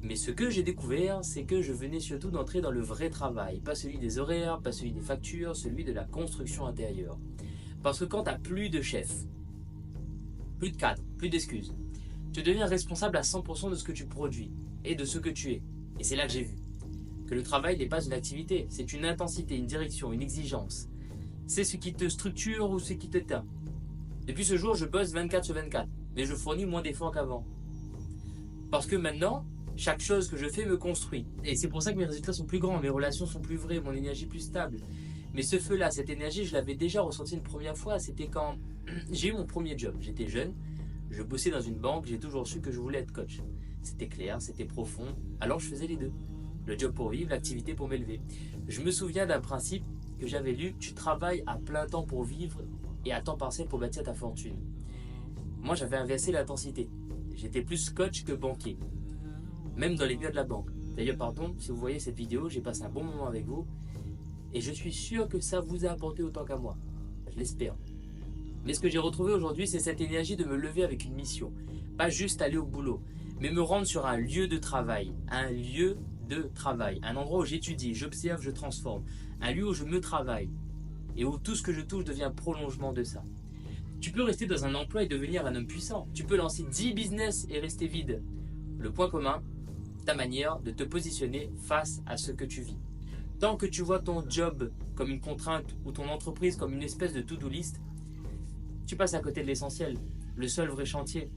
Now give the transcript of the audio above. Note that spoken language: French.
Mais ce que j'ai découvert, c'est que je venais surtout d'entrer dans le vrai travail, pas celui des horaires, pas celui des factures, celui de la construction intérieure. Parce que quand tu n'as plus de chef, plus de cadre, plus d'excuses, tu deviens responsable à 100% de ce que tu produis et de ce que tu es. Et c'est là que j'ai vu que le travail n'est pas une activité, c'est une intensité, une direction, une exigence. C'est ce qui te structure ou ce qui t'éteint. Depuis ce jour, je bosse 24 sur 24, mais je fournis moins d'efforts qu'avant. Parce que maintenant, chaque chose que je fais me construit. Et c'est pour ça que mes résultats sont plus grands, mes relations sont plus vraies, mon énergie plus stable. Mais ce feu-là, cette énergie, je l'avais déjà ressenti une première fois. C'était quand j'ai eu mon premier job. J'étais jeune, je bossais dans une banque, j'ai toujours su que je voulais être coach. C'était clair, c'était profond, alors je faisais les deux. Le job pour vivre, l'activité pour m'élever. Je me souviens d'un principe que j'avais lu, tu travailles à plein temps pour vivre et à temps partiel pour bâtir ta fortune. Moi, j'avais inversé l'intensité. J'étais plus coach que banquier, même dans les milieux de la banque. D'ailleurs, pardon, si vous voyez cette vidéo, j'ai passé un bon moment avec vous et je suis sûr que ça vous a apporté autant qu'à moi. Je l'espère. Mais ce que j'ai retrouvé aujourd'hui, c'est cette énergie de me lever avec une mission. Pas juste aller au boulot, mais me rendre sur un lieu de travail. Un lieu de travail. Un endroit où j'étudie, j'observe, je transforme. Un lieu où je me travaille. Et où tout ce que je touche devient prolongement de ça. Tu peux rester dans un emploi et devenir un homme puissant. Tu peux lancer 10 business et rester vide. Le point commun, ta manière de te positionner face à ce que tu vis. Tant que tu vois ton job comme une contrainte ou ton entreprise comme une espèce de to-do list, tu passes à côté de l'essentiel, le seul vrai chantier.